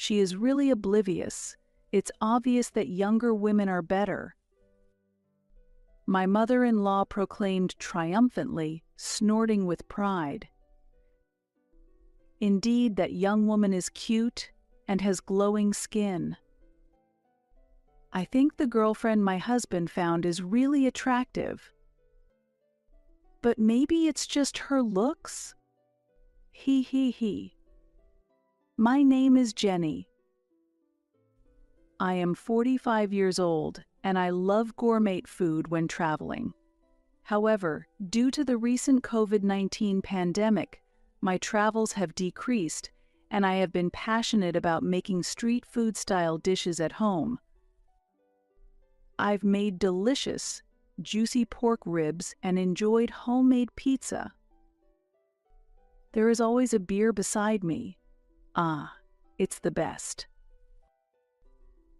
She is really oblivious. It's obvious that younger women are better." My mother-in-law proclaimed triumphantly, snorting with pride. "Indeed, that young woman is cute and has glowing skin. I think the girlfriend my husband found is really attractive. But maybe it's just her looks? He he he. My name is Jenny. I am 45 years old and I love gourmet food when traveling. However, due to the recent COVID-19 pandemic, my travels have decreased and I have been passionate about making street food style dishes at home. I've made delicious, juicy pork ribs and enjoyed homemade pizza. There is always a beer beside me. Ah, it's the best.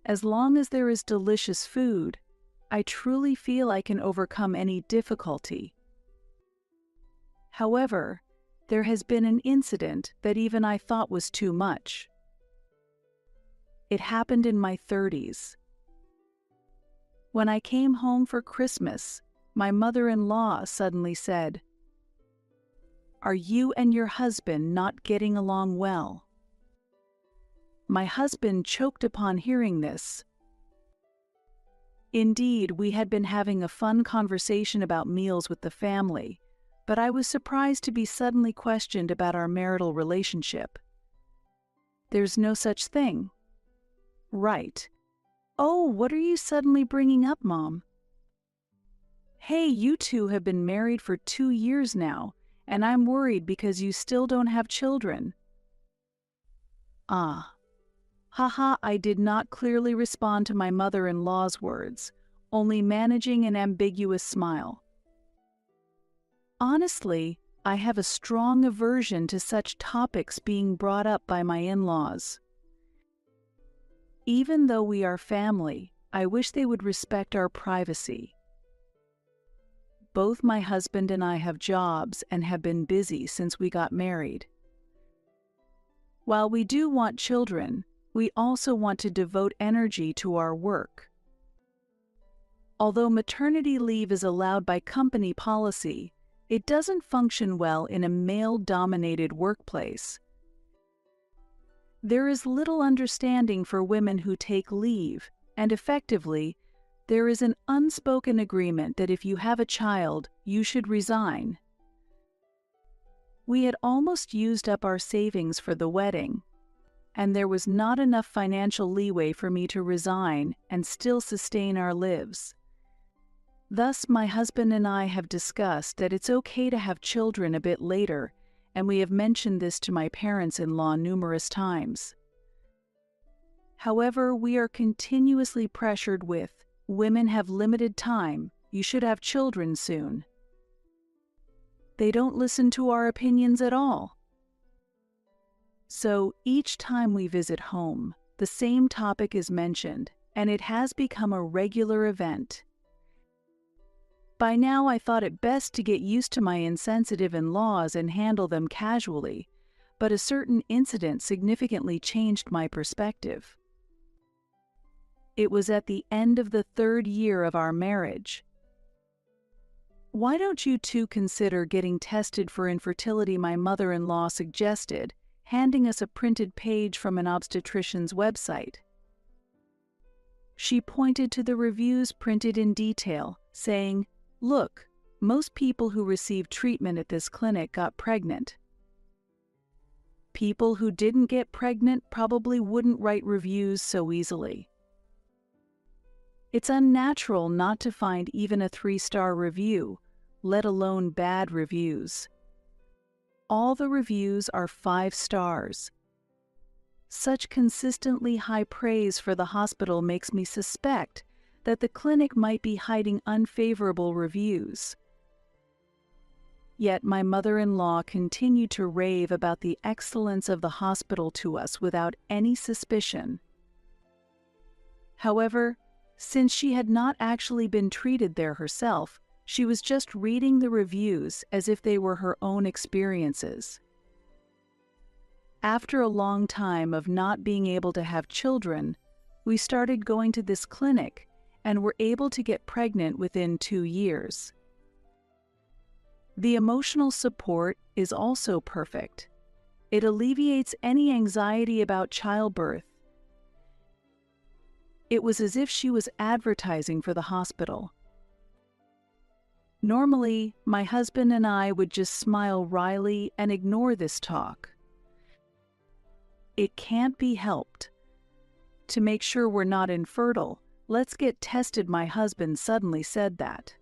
As long as there is delicious food, I truly feel I can overcome any difficulty. However, there has been an incident that even I thought was too much. It happened in my 30s. When I came home for Christmas, my mother-in-law suddenly said, "Are you and your husband not getting along well?" My husband choked upon hearing this. Indeed, we had been having a fun conversation about meals with the family, but I was surprised to be suddenly questioned about our marital relationship. "There's no such thing." "Right. Oh, what are you suddenly bringing up, Mom?" "Hey, you two have been married for 2 years now, and I'm worried because you still don't have children." Ah. Haha, I did not clearly respond to my mother-in-law's words, only managing an ambiguous smile. Honestly, I have a strong aversion to such topics being brought up by my in-laws. Even though we are family, I wish they would respect our privacy. Both my husband and I have jobs and have been busy since we got married. While we do want children, we also want to devote energy to our work. Although maternity leave is allowed by company policy, it doesn't function well in a male-dominated workplace. There is little understanding for women who take leave, and effectively, there is an unspoken agreement that if you have a child, you should resign. We had almost used up our savings for the wedding, and there was not enough financial leeway for me to resign and still sustain our lives. Thus, my husband and I have discussed that it's okay to have children a bit later, and we have mentioned this to my parents-in-law numerous times. However, we are continuously pressured with, "Women have limited time, you should have children soon." They don't listen to our opinions at all. So, each time we visit home, the same topic is mentioned, and it has become a regular event. By now, I thought it best to get used to my insensitive in-laws and handle them casually, but a certain incident significantly changed my perspective. It was at the end of the 3rd year of our marriage. "Why don't you two consider getting tested for infertility?" my mother-in-law suggested, handing us a printed page from an obstetrician's website. She pointed to the reviews printed in detail, saying, "Look, most people who received treatment at this clinic got pregnant. People who didn't get pregnant probably wouldn't write reviews so easily. It's unnatural not to find even a 3-star review, let alone bad reviews. All the reviews are 5 stars. Such consistently high praise for the hospital makes me suspect that the clinic might be hiding unfavorable reviews." Yet my mother-in-law continued to rave about the excellence of the hospital to us without any suspicion. However, since she had not actually been treated there herself, she was just reading the reviews as if they were her own experiences. After a long time of not being able to have children, we started going to this clinic and were able to get pregnant within 2 years. The emotional support is also perfect. It alleviates any anxiety about childbirth. It was as if she was advertising for the hospital. Normally, my husband and I would just smile wryly and ignore this talk. It can't be helped. To make sure we're not infertile, let's get tested, my husband suddenly said that.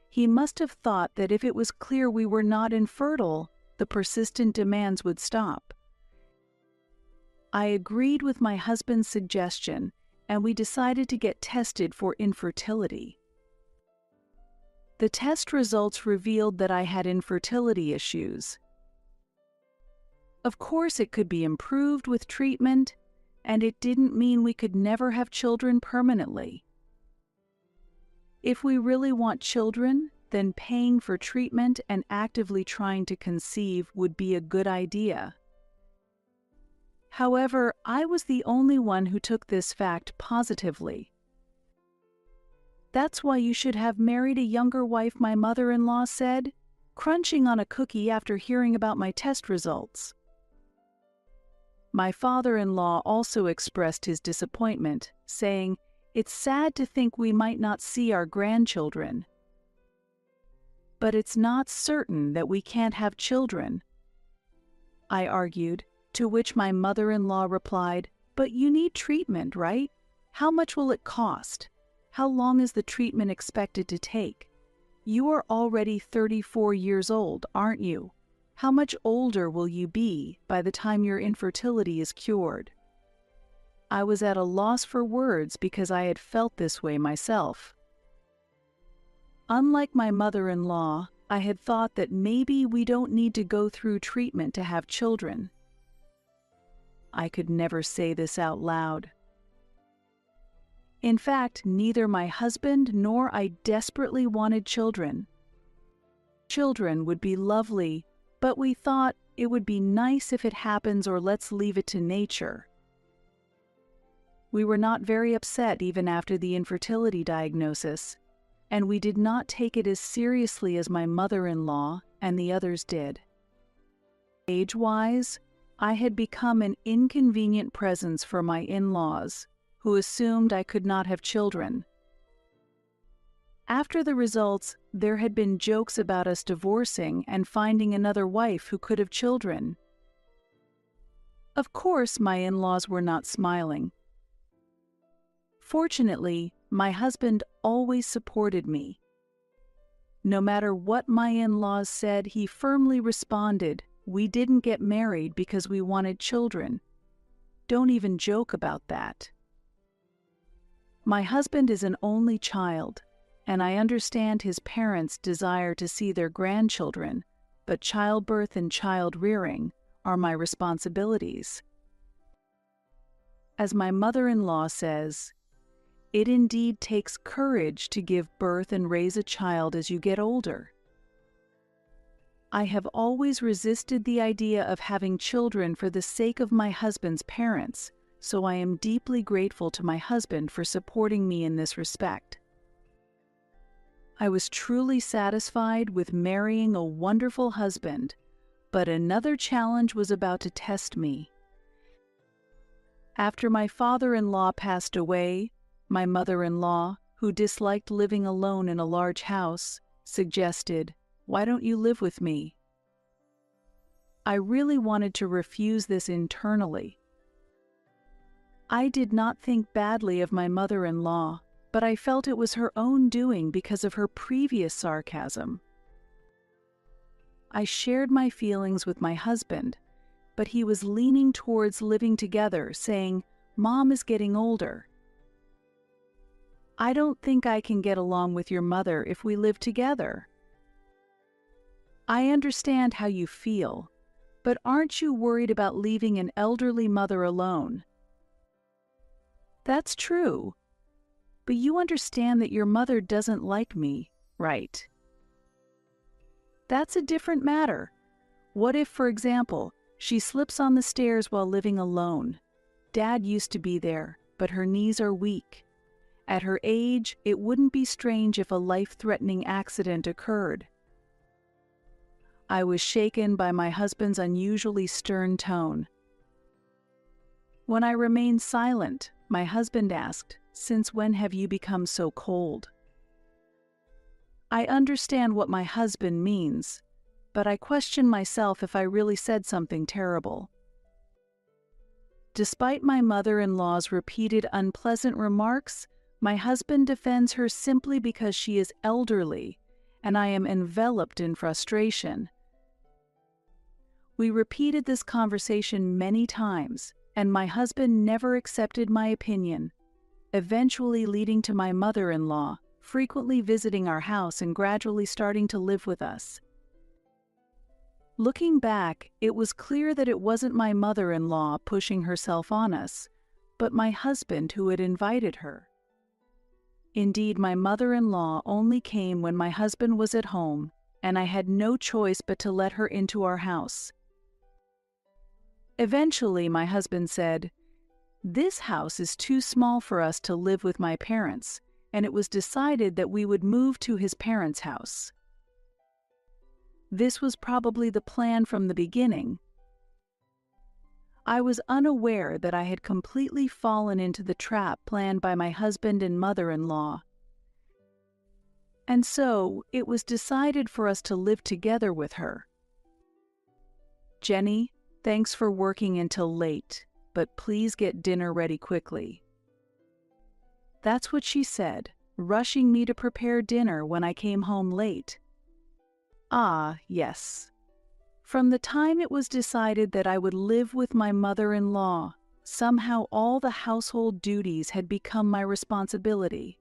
He must have thought that if it was clear we were not infertile, the persistent demands would stop. I agreed with my husband's suggestion, and we decided to get tested for infertility. The test results revealed that I had infertility issues. Of course, it could be improved with treatment, and it didn't mean we could never have children permanently. If we really want children, then paying for treatment and actively trying to conceive would be a good idea. However, I was the only one who took this fact positively. "That's why you should have married a younger wife," my mother-in-law said, crunching on a cookie after hearing about my test results. My father-in-law also expressed his disappointment, saying, "It's sad to think we might not see our grandchildren. But it's not certain that we can't have children," I argued, to which my mother-in-law replied, "But you need treatment, right? How much will it cost? How long is the treatment expected to take? You are already 34 years old, aren't you? How much older will you be by the time your infertility is cured?" I was at a loss for words because I had felt this way myself. Unlike my mother-in-law, I had thought that maybe we don't need to go through treatment to have children. I could never say this out loud. In fact, neither my husband nor I desperately wanted children. Children would be lovely, but we thought it would be nice if it happens, or let's leave it to nature. We were not very upset even after the infertility diagnosis, and we did not take it as seriously as my mother-in-law and the others did. Age-wise, I had become an inconvenient presence for my in-laws, who assumed I could not have children. After the results, there had been jokes about us divorcing and finding another wife who could have children. Of course, my in-laws were not smiling. Fortunately, my husband always supported me. No matter what my in-laws said, he firmly responded, "We didn't get married because we wanted children. Don't even joke about that." My husband is an only child, and I understand his parents' desire to see their grandchildren, but childbirth and child rearing are my responsibilities. As my mother-in-law says, it indeed takes courage to give birth and raise a child as you get older. I have always resisted the idea of having children for the sake of my husband's parents, so I am deeply grateful to my husband for supporting me in this respect. I was truly satisfied with marrying a wonderful husband, but another challenge was about to test me. After my father-in-law passed away, my mother-in-law, who disliked living alone in a large house, suggested, "Why don't you live with me?" I really wanted to refuse this internally. I did not think badly of my mother-in-law, but I felt it was her own doing because of her previous sarcasm. I shared my feelings with my husband, but he was leaning towards living together, saying, "Mom is getting older. I don't think I can get along with your mother if we live together. I understand how you feel, but aren't you worried about leaving an elderly mother alone?" "That's true, but you understand that your mother doesn't like me, right?" "That's a different matter. What if, for example, She slips on the stairs while living alone. Dad used to be there, but her knees are weak. At her age, it wouldn't be strange if a life-threatening accident occurred. I was shaken by my husband's unusually stern tone. When I remained silent, my husband asked, "Since when have you become so cold?" I understand what my husband means, but I question myself if I really said something terrible. Despite my mother-in-law's repeated unpleasant remarks, my husband defends her simply because she is elderly, and I am enveloped in frustration. We repeated this conversation many times, and my husband never accepted my opinion, eventually leading to my mother-in-law frequently visiting our house and gradually starting to live with us. Looking back, it was clear that it wasn't my mother-in-law pushing herself on us, but my husband who had invited her. Indeed, my mother-in-law only came when my husband was at home, and I had no choice but to let her into our house. Eventually, my husband said, "This house is too small for us to live with my parents," and it was decided that we would move to his parents' house. This was probably the plan from the beginning. I was unaware that I had completely fallen into the trap planned by my husband and mother-in-law. And so, it was decided for us to live together with her. "Jenny, thanks for working until late, but please get dinner ready quickly." That's what she said, rushing me to prepare dinner when I came home late. Ah, yes. From the time it was decided that I would live with my mother-in-law, somehow all the household duties had become my responsibility.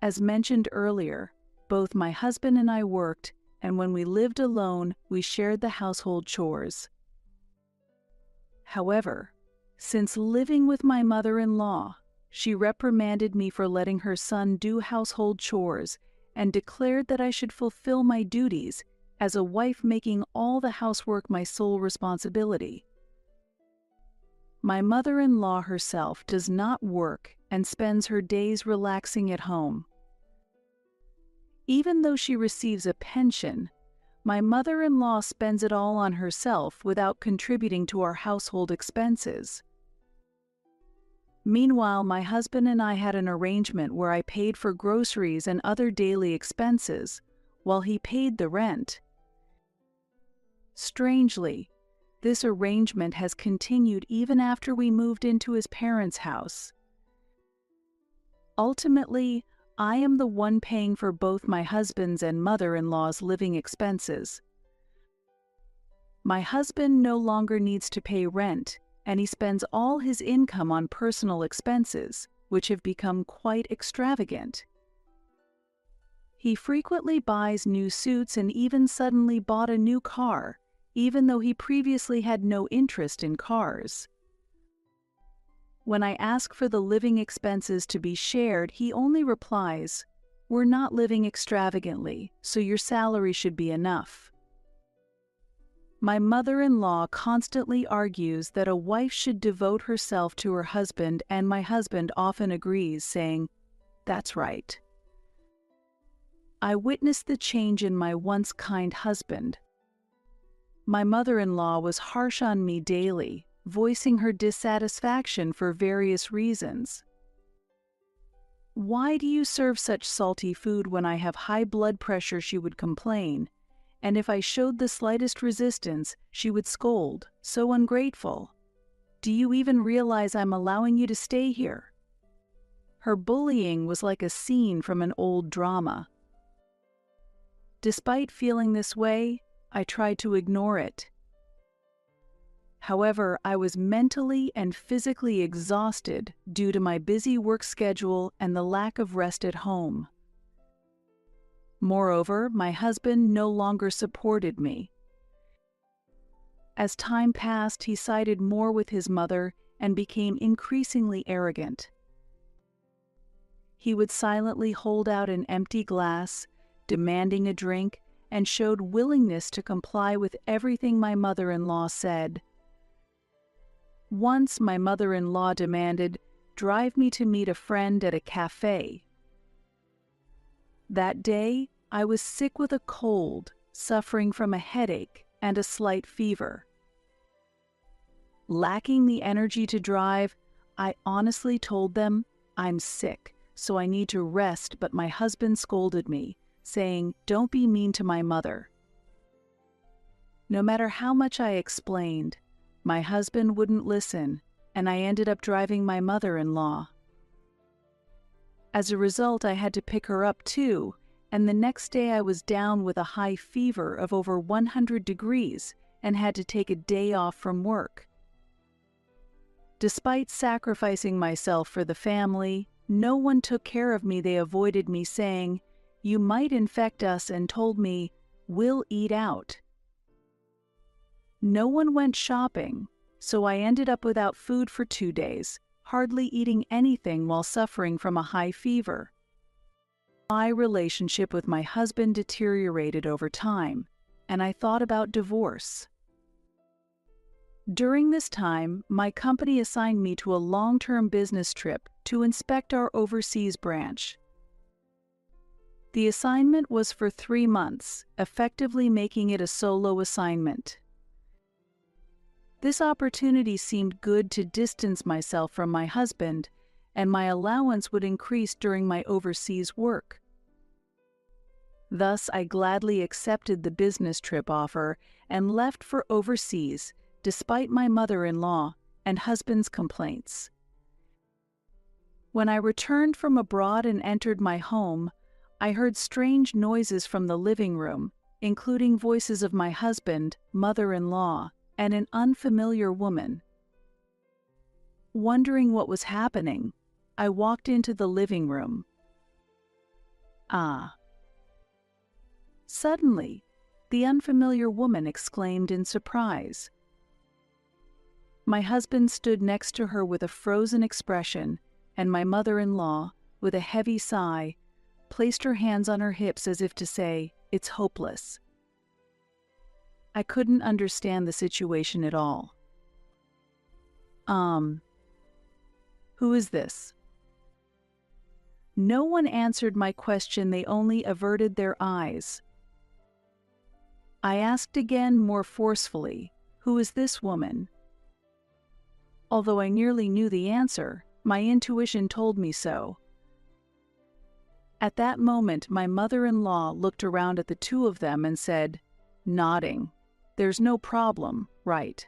As mentioned earlier, both my husband and I worked, and when we lived alone, we shared the household chores. However, since living with my mother-in-law, she reprimanded me for letting her son do household chores and declared that I should fulfill my duties as a wife, making all the housework my sole responsibility. My mother-in-law herself does not work and spends her days relaxing at home. Even though she receives a pension, my mother-in-law spends it all on herself without contributing to our household expenses. Meanwhile, my husband and I had an arrangement where I paid for groceries and other daily expenses, while he paid the rent. Strangely, this arrangement has continued even after we moved into his parents' house. Ultimately, I am the one paying for both my husband's and mother-in-law's living expenses. My husband no longer needs to pay rent, and he spends all his income on personal expenses, which have become quite extravagant. He frequently buys new suits and even suddenly bought a new car, even though he previously had no interest in cars. When I ask for the living expenses to be shared, he only replies, "We're not living extravagantly, so your salary should be enough." My mother-in-law constantly argues that a wife should devote herself to her husband, and my husband often agrees, saying, "That's right." I witnessed the change in my once kind husband. My mother-in-law was harsh on me daily, voicing her dissatisfaction for various reasons. "Why do you serve such salty food when I have high blood pressure?" she would complain. And if I showed the slightest resistance, she would scold, "So ungrateful. Do you even realize I'm allowing you to stay here?" Her bullying was like a scene from an old drama. Despite feeling this way, I tried to ignore it. However, I was mentally and physically exhausted due to my busy work schedule and the lack of rest at home. Moreover, my husband no longer supported me. As time passed, he sided more with his mother and became increasingly arrogant. He would silently hold out an empty glass, demanding a drink, and showed willingness to comply with everything my mother-in-law said. Once my mother-in-law demanded, "Drive me to meet a friend at a cafe." That day, I was sick with a cold, suffering from a headache and a slight fever. Lacking the energy to drive, I honestly told them, "I'm sick, so I need to rest," but my husband scolded me, saying, "Don't be mean to my mother." No matter how much I explained, my husband wouldn't listen, and I ended up driving my mother-in-law. As a result, I had to pick her up too, and the next day I was down with a high fever of over 100 degrees and had to take a day off from work. Despite sacrificing myself for the family, no one took care of me. They avoided me, saying, "You might infect us," and told me, "We'll eat out." No one went shopping, so I ended up without food for 2 days, hardly eating anything while suffering from a high fever. My relationship with my husband deteriorated over time, and I thought about divorce. During this time, my company assigned me to a long-term business trip to inspect our overseas branch. The assignment was for 3 months, effectively making it a solo assignment. This opportunity seemed good to distance myself from my husband, and my allowance would increase during my overseas work. Thus, I gladly accepted the business trip offer and left for overseas, despite my mother-in-law and husband's complaints. When I returned from abroad and entered my home, I heard strange noises from the living room, including voices of my husband, mother-in-law, and an unfamiliar woman. Wondering what was happening, I walked into the living room. Suddenly, the unfamiliar woman exclaimed in surprise. My husband stood next to her with a frozen expression, and my mother-in-law, with a heavy sigh, placed her hands on her hips as if to say, "It's hopeless." I couldn't understand the situation at all. Who is this?" No one answered my question. They only averted their eyes. I asked again more forcefully, "Who is this woman?" Although I nearly knew the answer, my intuition told me so. At that moment, my mother-in-law looked around at the two of them and said, nodding, "There's no problem, right?"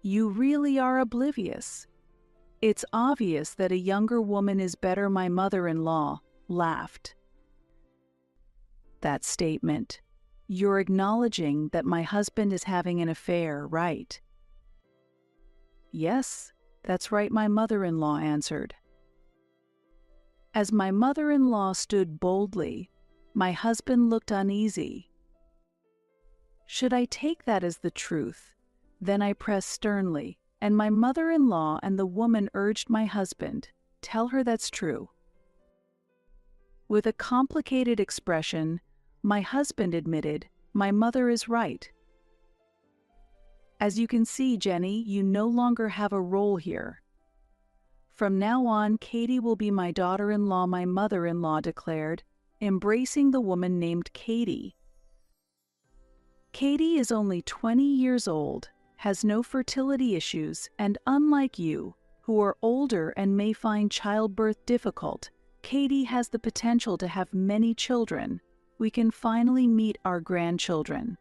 "You really are oblivious. It's obvious that a younger woman is better." My mother-in-law laughed. "That statement, you're acknowledging that my husband is having an affair, right?" "Yes, that's right," my mother-in-law answered. As my mother-in-law stood boldly, my husband looked uneasy. Should I take that as the truth? Then I pressed sternly, and my mother-in-law and the woman urged my husband, "Tell her that's true." With a complicated expression, my husband admitted, "My mother is right. As you can see, Jenny, you no longer have a role here. From now on, Katie will be my daughter-in-law," my mother-in-law declared, embracing the woman named Katie. "Katie is only 20 years old, has no fertility issues, and unlike you, who are older and may find childbirth difficult, Katie has the potential to have many children. We can finally meet our grandchildren."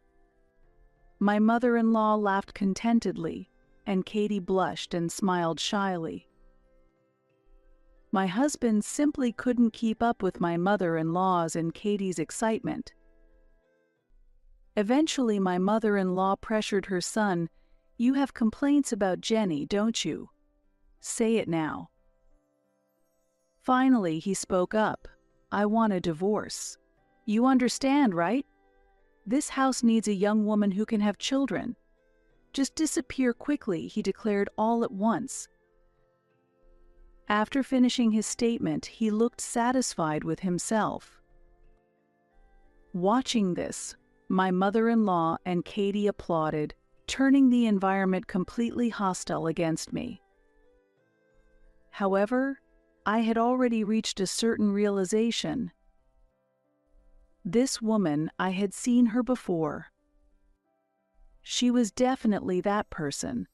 My mother-in-law laughed contentedly, and Katie blushed and smiled shyly. My husband simply couldn't keep up with my mother-in-law's and Katie's excitement. Eventually, my mother-in-law pressured her son, "You have complaints about Jenny, don't you? Say it now." Finally, he spoke up, "I want a divorce. You understand, right? This house needs a young woman who can have children. Just disappear quickly," he declared all at once. After finishing his statement, he looked satisfied with himself. Watching this, my mother-in-law and Katie applauded, turning the environment completely hostile against me. However, I had already reached a certain realization. This woman, I had seen her before. She was definitely that person.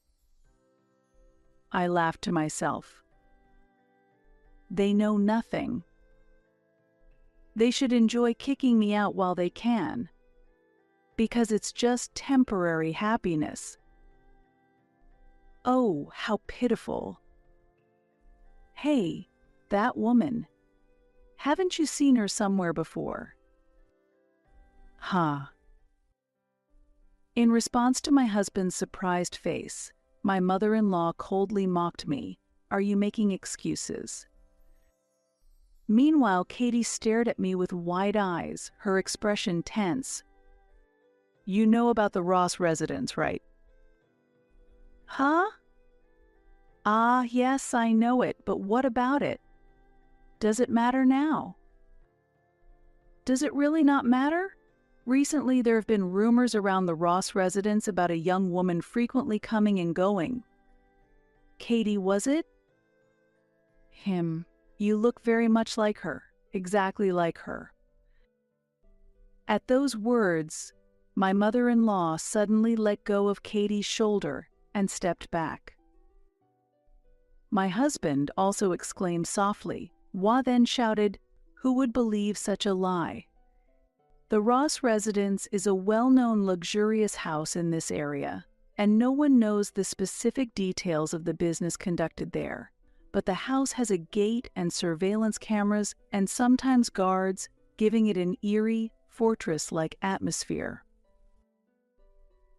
I laughed to myself. They know nothing. They should enjoy kicking me out while they can, because it's just temporary happiness. Oh, how pitiful. Hey, that woman. Haven't you seen her somewhere before? Huh. In response to my husband's surprised face, my mother-in-law coldly mocked me. Are you making excuses? Meanwhile, Katie stared at me with wide eyes, her expression tense. You know about the Ross residence, right? Huh? Ah, yes, I know it, but what about it? Does it matter now? Does it really not matter? Recently, there have been rumors around the Ross residence about a young woman frequently coming and going. Katie, was it? Him. You look very much like her, exactly like her. At those words, my mother-in-law suddenly let go of Katie's shoulder and stepped back. My husband also exclaimed softly, then shouted, "Who would believe such a lie?" The Ross residence is a well-known luxurious house in this area, and no one knows the specific details of the business conducted there. But the house has a gate and surveillance cameras and sometimes guards, giving it an eerie, fortress-like atmosphere.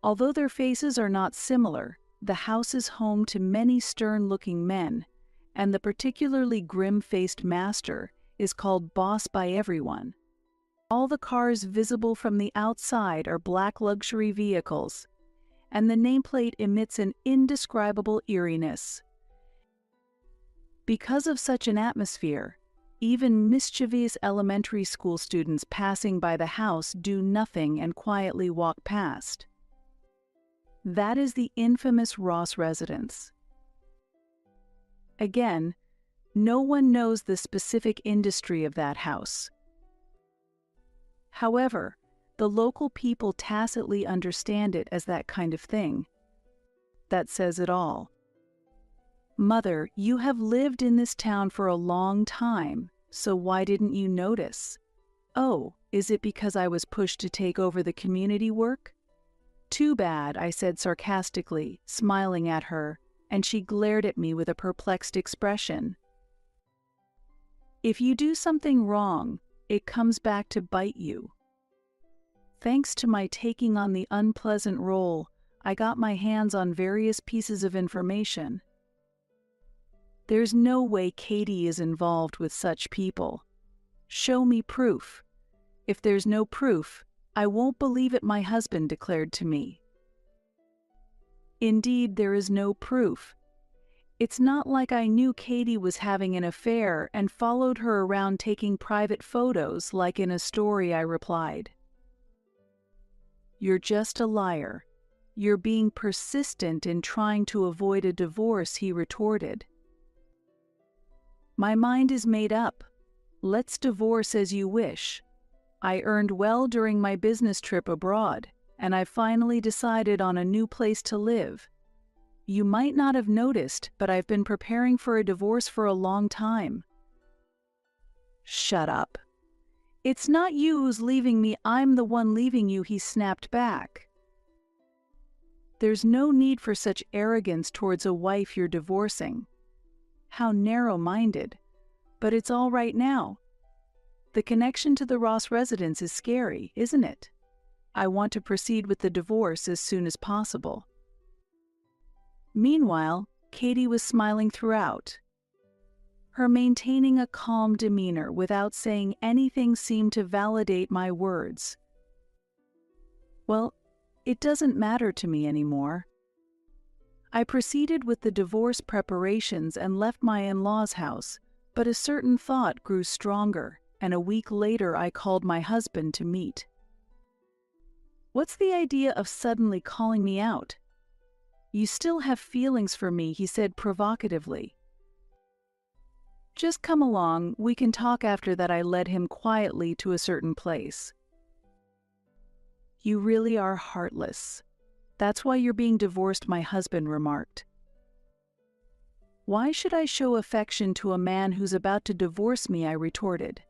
Although their faces are not similar, the house is home to many stern-looking men, and the particularly grim-faced master is called boss by everyone. All the cars visible from the outside are black luxury vehicles, and the nameplate emits an indescribable eeriness. Because of such an atmosphere, even mischievous elementary school students passing by the house do nothing and quietly walk past. That is the infamous Ross residence. Again, no one knows the specific industry of that house. However, the local people tacitly understand it as that kind of thing. That says it all. Mother, you have lived in this town for a long time, so why didn't you notice? Oh, is it because I was pushed to take over the community work? Too bad, I said sarcastically, smiling at her, and she glared at me with a perplexed expression. If you do something wrong, it comes back to bite you. Thanks to my taking on the unpleasant role, I got my hands on various pieces of information. There's no way Katie is involved with such people. Show me proof. If there's no proof, I won't believe it, my husband declared to me. Indeed, there is no proof. It's not like I knew Katie was having an affair and followed her around taking private photos like in a story, I replied. You're just a liar. You're being persistent in trying to avoid a divorce, he retorted. My mind is made up. Let's divorce as you wish. I earned well during my business trip abroad, and I finally decided on a new place to live. You might not have noticed, but I've been preparing for a divorce for a long time. Shut up. It's not you who's leaving me, I'm the one leaving you, he snapped back. There's no need for such arrogance towards a wife you're divorcing. How narrow-minded. But it's all right now. The connection to the Ross residence is scary, isn't it? I want to proceed with the divorce as soon as possible. Meanwhile, Katie was smiling throughout. Her maintaining a calm demeanor without saying anything seemed to validate my words. Well, it doesn't matter to me anymore. I proceeded with the divorce preparations and left my in-laws' house, but a certain thought grew stronger, and a week later I called my husband to meet. What's the idea of suddenly calling me out? You still have feelings for me, he said provocatively. Just come along, we can talk after that. I led him quietly to a certain place. You really are heartless. That's why you're being divorced, my husband remarked. Why should I show affection to a man who's about to divorce me? I retorted.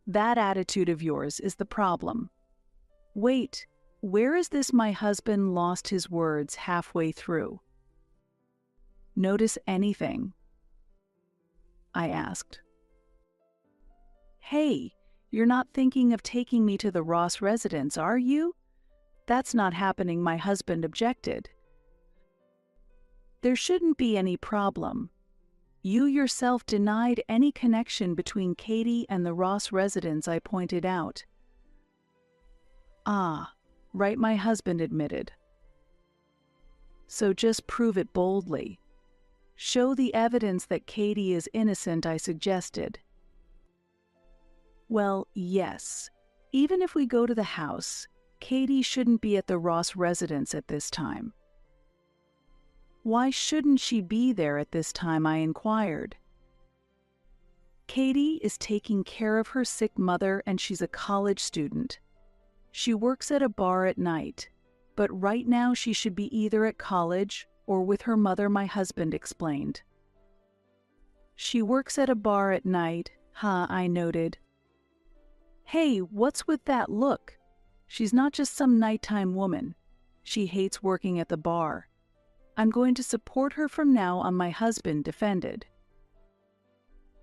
That attitude of yours is the problem. Wait, where is this? My husband lost his words halfway through. Notice anything? I asked. Hey, you're not thinking of taking me to the Ross residence, are you? That's not happening, my husband objected. There shouldn't be any problem. You yourself denied any connection between Katie and the Ross residence, I pointed out. Ah, right, my husband admitted. So just prove it boldly. Show the evidence that Katie is innocent, I suggested. Well, yes. Even if we go to the house, Katie shouldn't be at the Ross residence at this time. Why shouldn't she be there at this time? I inquired. Katie is taking care of her sick mother and she's a college student. She works at a bar at night, but right now she should be either at college or with her mother, my husband explained. She works at a bar at night, I noted. Hey, what's with that look? She's not just some nighttime woman. She hates working at the bar. I'm going to support her from now on, my husband defended.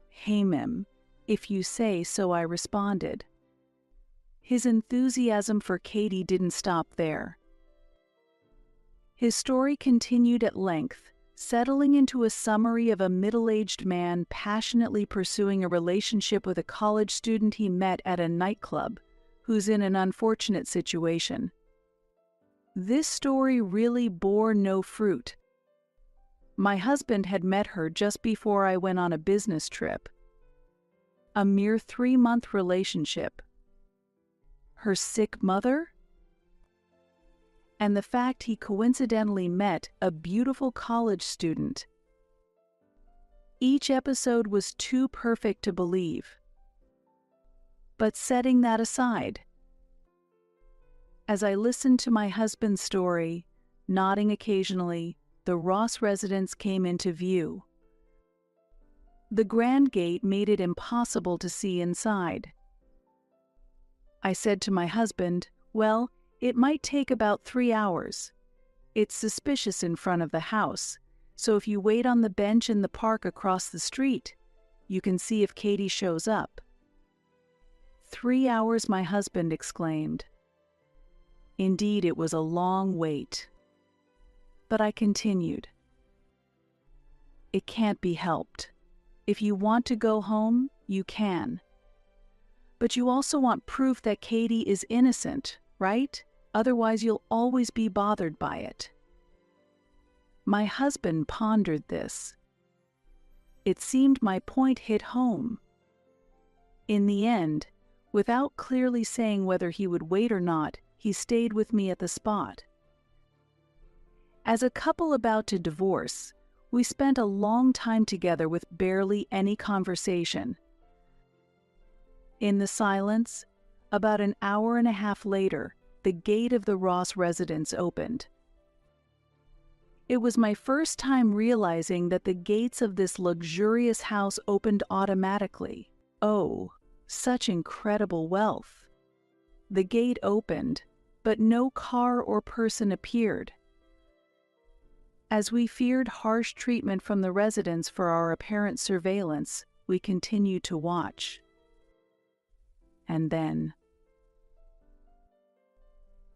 Hey, Mim, if you say so, I responded. His enthusiasm for Katie didn't stop there. His story continued at length, settling into a summary of a middle-aged man passionately pursuing a relationship with a college student he met at a nightclub, who's in an unfortunate situation. This story really bore no fruit. My husband had met her just before I went on a business trip. A mere 3-month relationship. Her sick mother? And the fact he coincidentally met a beautiful college student. Each episode was too perfect to believe. But setting that aside, as I listened to my husband's story, nodding occasionally, the Ross residence came into view. The grand gate made it impossible to see inside. I said to my husband, well, it might take about 3 hours. It's suspicious in front of the house, so if you wait on the bench in the park across the street, you can see if Katie shows up. 3 hours, my husband exclaimed. Indeed, it was a long wait. But I continued. It can't be helped. If you want to go home, you can. But you also want proof that Katie is innocent, right? Otherwise, you'll always be bothered by it. My husband pondered this. It seemed my point hit home. In the end, without clearly saying whether he would wait or not, he stayed with me at the spot. As a couple about to divorce, we spent a long time together with barely any conversation. In the silence, about an hour and a half later, the gate of the Ross residence opened. It was my first time realizing that the gates of this luxurious house opened automatically. Oh, such incredible wealth. The gate opened, but no car or person appeared. As we feared harsh treatment from the residents for our apparent surveillance, we continued to watch. And then,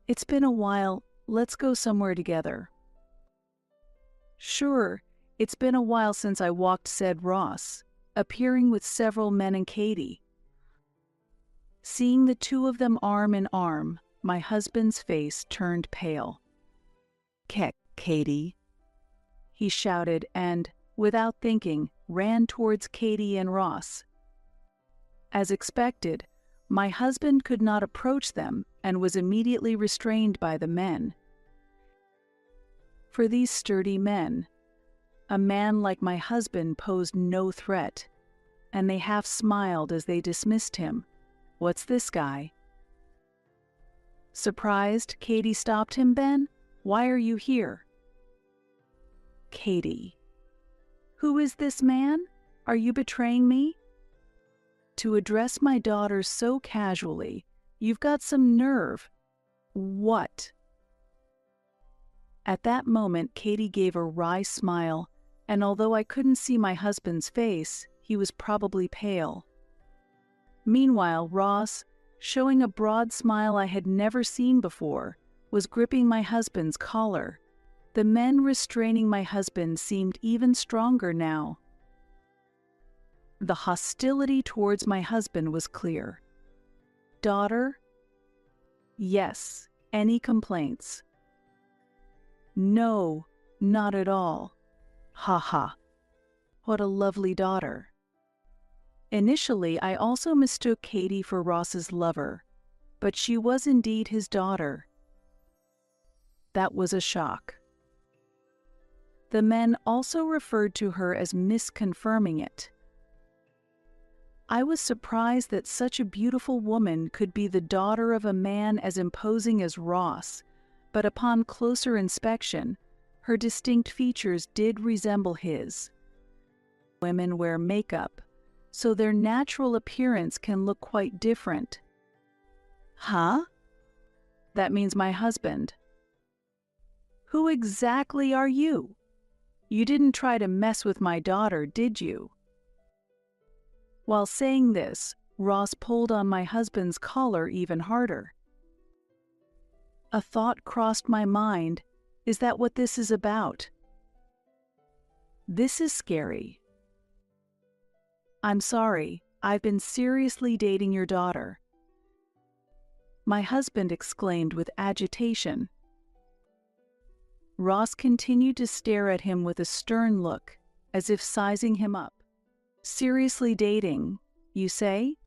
"It's been a while, let's go somewhere together." "Sure, it's been a while since I walked," said Ross, appearing with several men and Katie. Seeing the two of them arm in arm, my husband's face turned pale. "Keck, Katie," he shouted and, without thinking, ran towards Katie and Ross. As expected, my husband could not approach them and was immediately restrained by the men. For these sturdy men, a man like my husband posed no threat, and they half smiled as they dismissed him. "What's this guy?" Surprised, Katie stopped him. "Ben, why are you here?" Katie: "Who is this man? Are you betraying me? To address my daughter so casually, you've got some nerve. What?" At that moment, Katie gave a wry smile, and although I couldn't see my husband's face, he was probably pale. Meanwhile, Ross, showing a broad smile I had never seen before, was gripping my husband's collar. The men restraining my husband seemed even stronger now. The hostility towards my husband was clear. "Daughter?" "Yes. Any complaints?" "No, not at all." "Ha ha. What a lovely daughter." Initially, I also mistook Katie for Ross's lover, but she was indeed his daughter. That was a shock. The men also referred to her as misconfirming it. I was surprised that such a beautiful woman could be the daughter of a man as imposing as Ross, but upon closer inspection, her distinct features did resemble his. Women wear makeup, so their natural appearance can look quite different. "Huh? That means my husband." "Who exactly are you? You didn't try to mess with my daughter, did you?" While saying this, Ross pulled on my husband's collar even harder. A thought crossed my mind. Is that what this is about? This is scary. "I'm sorry, I've been seriously dating your daughter," my husband exclaimed with agitation. Ross continued to stare at him with a stern look, as if sizing him up. "Seriously dating, you say?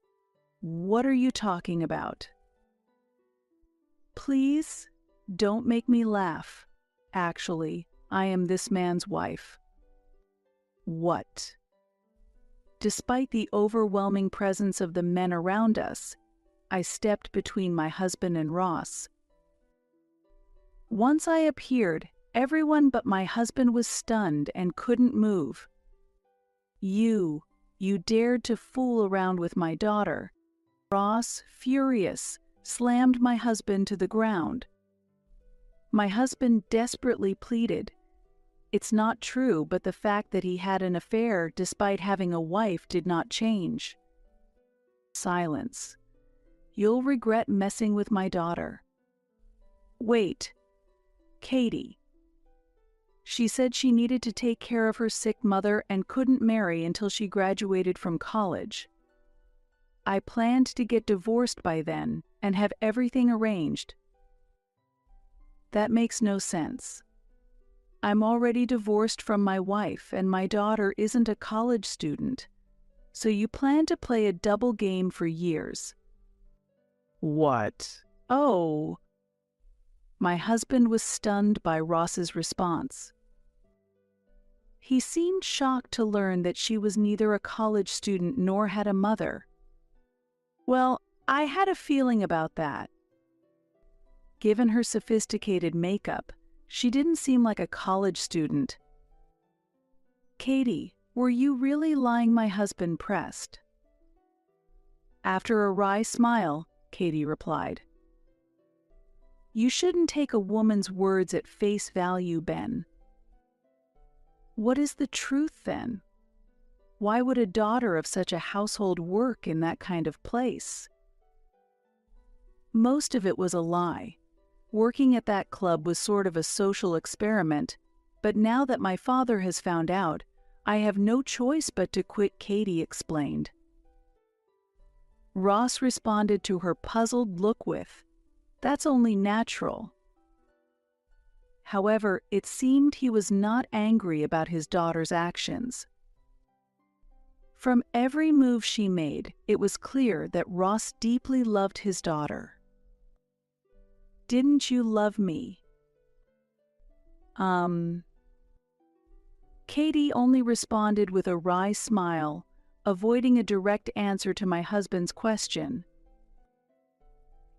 What are you talking about?" "Please, don't make me laugh. Actually, I am this man's wife." "What?" Despite the overwhelming presence of the men around us, I stepped between my husband and Ross. Once I appeared, everyone but my husband was stunned and couldn't move. You dared to fool around with my daughter." Ross, furious, slammed my husband to the ground. My husband desperately pleaded. It's not true, but the fact that he had an affair despite having a wife did not change. Silence. "You'll regret messing with my daughter." "Wait. Katie. She said she needed to take care of her sick mother and couldn't marry until she graduated from college. I planned to get divorced by then and have everything arranged." "That makes no sense. I'm already divorced from my wife and my daughter isn't a college student, so you plan to play a double game for years." "What? Oh." My husband was stunned by Ross's response. He seemed shocked to learn that she was neither a college student nor had a mother. "Well, I had a feeling about that. Given her sophisticated makeup, she didn't seem like a college student." "Katie, were you really lying?" my husband pressed. After a wry smile, Katie replied, "You shouldn't take a woman's words at face value, Ben." "What is the truth, then? Why would a daughter of such a household work in that kind of place?" Most of it was a lie. Working at that club was sort of a social experiment, but now that my father has found out, I have no choice but to quit, Katie explained. Ross responded to her puzzled look with, "That's only natural." However, it seemed he was not angry about his daughter's actions. From every move she made, it was clear that Ross deeply loved his daughter. Didn't you love me? Katie only responded with a wry smile, avoiding a direct answer to my husband's question.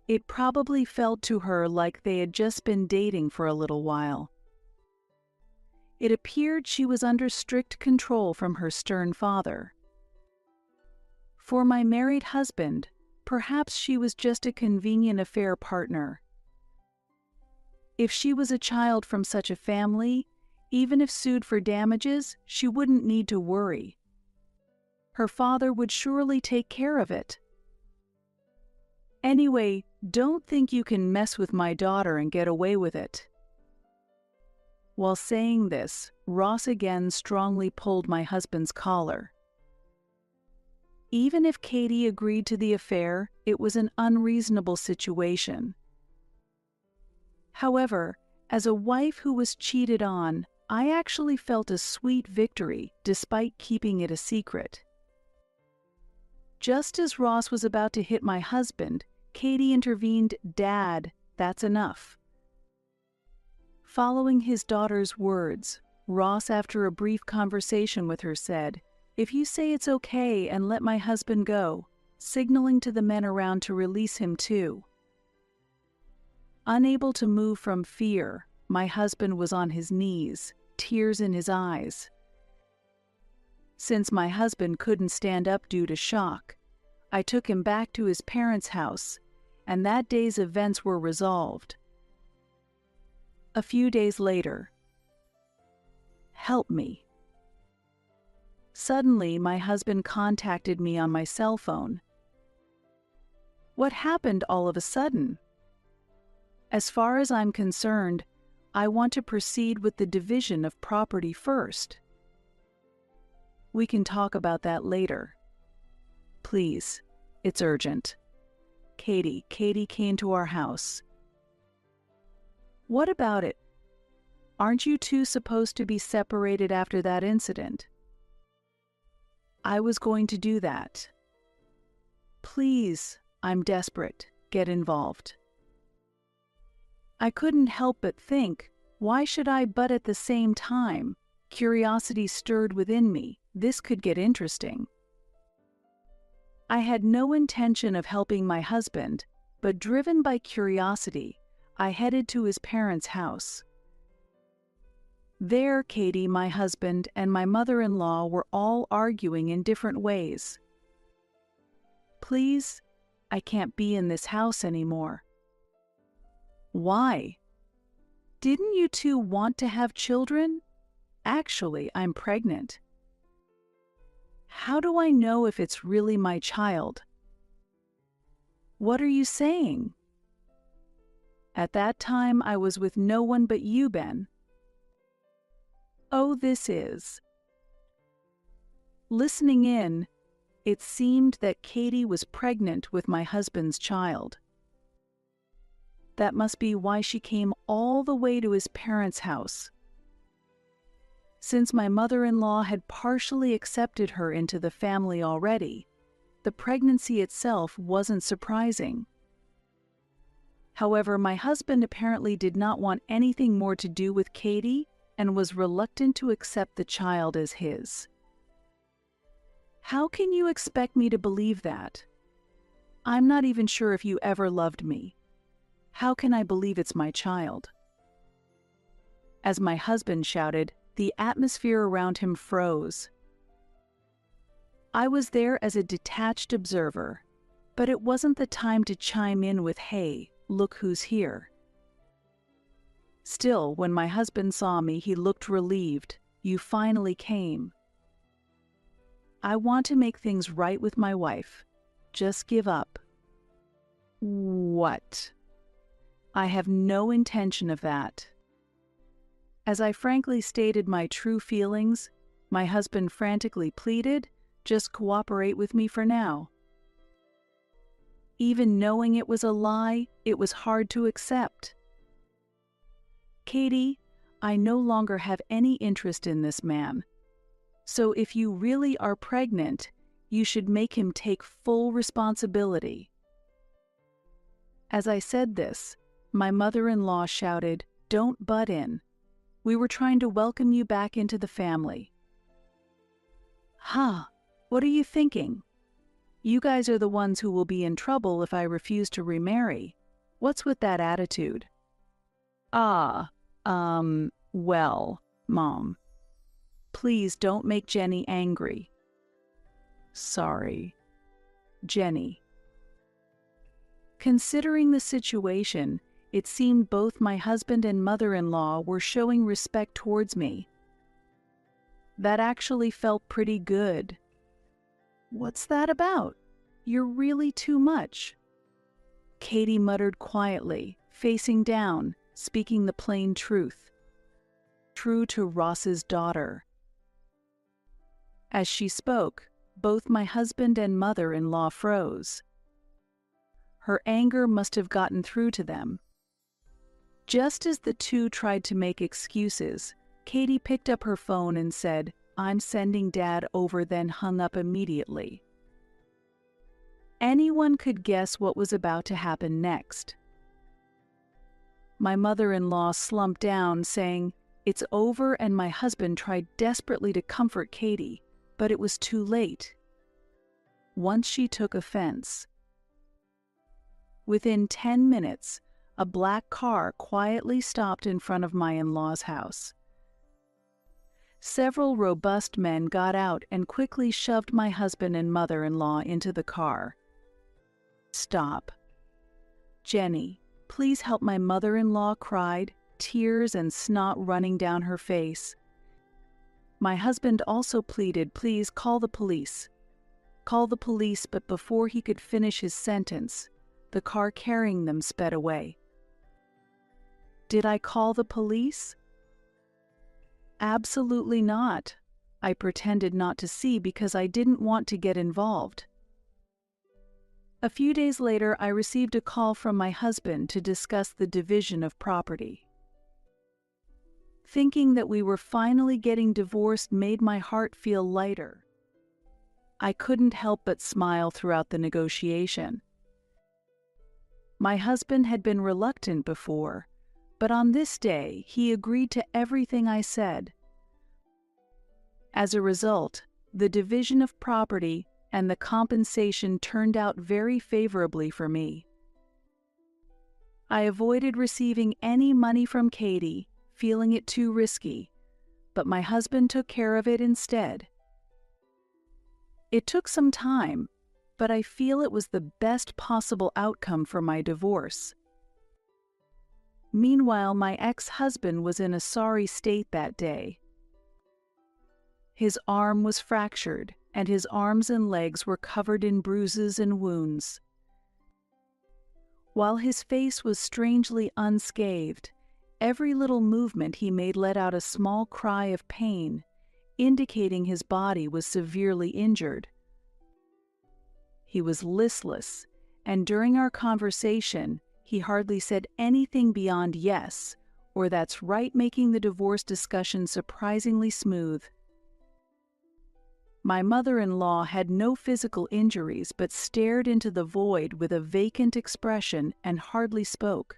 It probably felt to her like they had just been dating for a little while. It appeared she was under strict control from her stern father. For my married husband, perhaps she was just a convenient affair partner. If she was a child from such a family, even if sued for damages, she wouldn't need to worry. Her father would surely take care of it. Anyway, don't think you can mess with my daughter and get away with it. While saying this, Ross again strongly pulled my husband's collar. Even if Katie agreed to the affair, it was an unreasonable situation. However, as a wife who was cheated on, I actually felt a sweet victory despite keeping it a secret. Just as Ross was about to hit my husband, Katie intervened. "Dad, that's enough." Following his daughter's words, Ross, after a brief conversation with her, said, "If you say it's okay and let my husband go," signaling to the men around to release him too. Unable to move from fear, my husband was on his knees, tears in his eyes. Since my husband couldn't stand up due to shock, I took him back to his parents' house, and that day's events were resolved. A few days later, help me. Suddenly, my husband contacted me on my cell phone. What happened all of a sudden? As far as I'm concerned, I want to proceed with the division of property first. We can talk about that later. Please, it's urgent. Katie came to our house. What about it? Aren't you two supposed to be separated after that incident? I was going to do that. Please, I'm desperate. Get involved. I couldn't help but think, why should I? But at the same time, curiosity stirred within me. This could get interesting. I had no intention of helping my husband, but driven by curiosity, I headed to his parents' house. There, Katie, my husband, and my mother-in-law were all arguing in different ways. Please, I can't be in this house anymore. Why? Didn't you two want to have children? Actually, I'm pregnant. How do I know if it's really my child? What are you saying? At that time, I was with no one but you, Ben. Oh, this is. Listening in, it seemed that Katie was pregnant with my husband's child. That must be why she came all the way to his parents' house. Since my mother-in-law had partially accepted her into the family already, the pregnancy itself wasn't surprising. However, my husband apparently did not want anything more to do with Katie and was reluctant to accept the child as his. How can you expect me to believe that? I'm not even sure if you ever loved me. How can I believe it's my child? As my husband shouted, the atmosphere around him froze. I was there as a detached observer, but it wasn't the time to chime in with, "Hey, look who's here." Still, when my husband saw me, he looked relieved. "You finally came." I want to make things right with my wife. Just give up. What? I have no intention of that. As I frankly stated my true feelings, my husband frantically pleaded, "Just cooperate with me for now." Even knowing it was a lie, it was hard to accept. Katie, I no longer have any interest in this man. So if you really are pregnant, you should make him take full responsibility. As I said this, My mother-in-law shouted, "Don't butt in. We were trying to welcome you back into the family." Huh, what are you thinking? You guys are the ones who will be in trouble if I refuse to remarry. What's with that attitude? Well, Mom. Please don't make Jenny angry. Sorry, Jenny. Considering the situation, it seemed both my husband and mother-in-law were showing respect towards me. That actually felt pretty good. What's that about? You're really too much. Katie muttered quietly, facing down, speaking the plain truth. True to Ross's daughter. As she spoke, both my husband and mother-in-law froze. Her anger must have gotten through to them. Just as the two tried to make excuses, Katie picked up her phone and said, "I'm sending Dad over," then hung up immediately. Anyone could guess what was about to happen next. My mother-in-law slumped down, saying, "It's over," and my husband tried desperately to comfort Katie, but it was too late. Once she took offense. Within 10 minutes, a black car quietly stopped in front of my in-law's house. Several robust men got out and quickly shoved my husband and mother-in-law into the car. "Stop. Jenny, please help," my mother-in-law cried, tears and snot running down her face. My husband also pleaded, "Please call the police. Call the police," but before he could finish his sentence, the car carrying them sped away. Did I call the police? Absolutely not. I pretended not to see because I didn't want to get involved. A few days later, I received a call from my husband to discuss the division of property. Thinking that we were finally getting divorced made my heart feel lighter. I couldn't help but smile throughout the negotiation. My husband had been reluctant before, but on this day he agreed to everything I said. As a result, the division of property and the compensation turned out very favorably for me. I avoided receiving any money from Katie, feeling it too risky, but my husband took care of it instead. It took some time, but I feel it was the best possible outcome for my divorce. Meanwhile, my ex-husband was in a sorry state that day. His arm was fractured, and his arms and legs were covered in bruises and wounds. While his face was strangely unscathed, every little movement he made let out a small cry of pain, indicating his body was severely injured. He was listless, and during our conversation, he hardly said anything beyond yes, or that's right, making the divorce discussion surprisingly smooth. My mother-in-law had no physical injuries but stared into the void with a vacant expression and hardly spoke.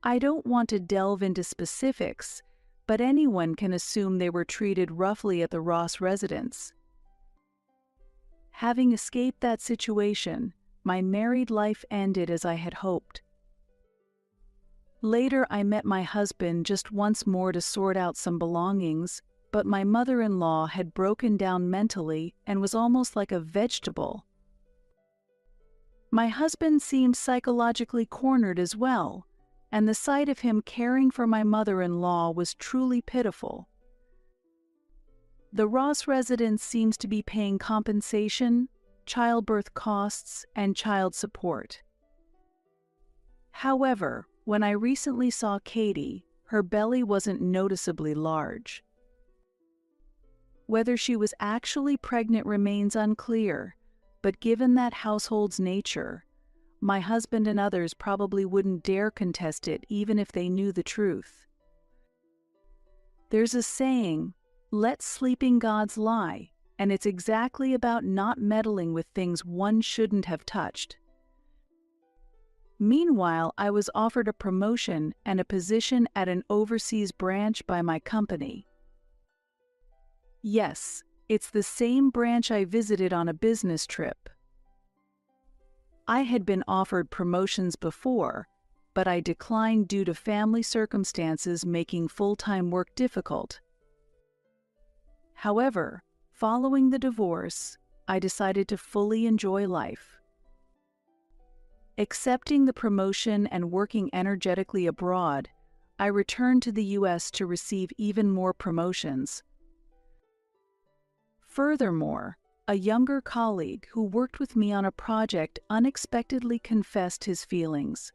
I don't want to delve into specifics, but anyone can assume they were treated roughly at the Ross residence. Having escaped that situation, my married life ended as I had hoped. Later, I met my husband just once more to sort out some belongings, but my mother-in-law had broken down mentally and was almost like a vegetable. My husband seemed psychologically cornered as well, and the sight of him caring for my mother-in-law was truly pitiful. The Ross residence seems to be paying compensation, childbirth costs, and child support. However, when I recently saw Katie, her belly wasn't noticeably large. Whether she was actually pregnant remains unclear, but given that household's nature, my husband and others probably wouldn't dare contest it even if they knew the truth. There's a saying, "Let sleeping gods lie," and it's exactly about not meddling with things one shouldn't have touched. Meanwhile, I was offered a promotion and a position at an overseas branch by my company. Yes, it's the same branch I visited on a business trip. I had been offered promotions before, but I declined due to family circumstances making full-time work difficult. However, following the divorce, I decided to fully enjoy life. Accepting the promotion and working energetically abroad, I returned to the US to receive even more promotions. Furthermore, a younger colleague who worked with me on a project unexpectedly confessed his feelings.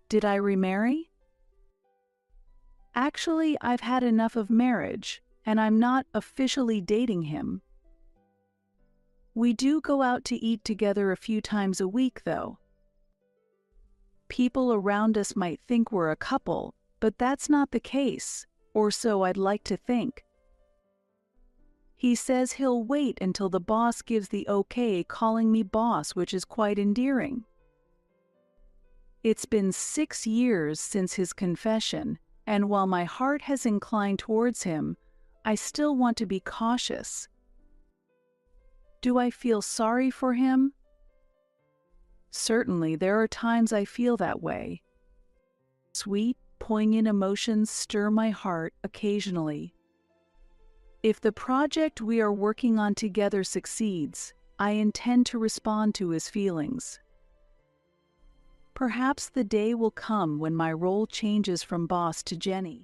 Did I remarry? Actually, I've had enough of marriage, and I'm not officially dating him. We do go out to eat together a few times a week, though. People around us might think we're a couple, but that's not the case, or so I'd like to think. He says he'll wait until the boss gives the okay, calling me boss, which is quite endearing. It's been 6 years since his confession, and while my heart has inclined towards him, I still want to be cautious. Do I feel sorry for him? Certainly, there are times I feel that way. Sweet, poignant emotions stir my heart occasionally. If the project we are working on together succeeds, I intend to respond to his feelings. Perhaps the day will come when my role changes from boss to Jenny.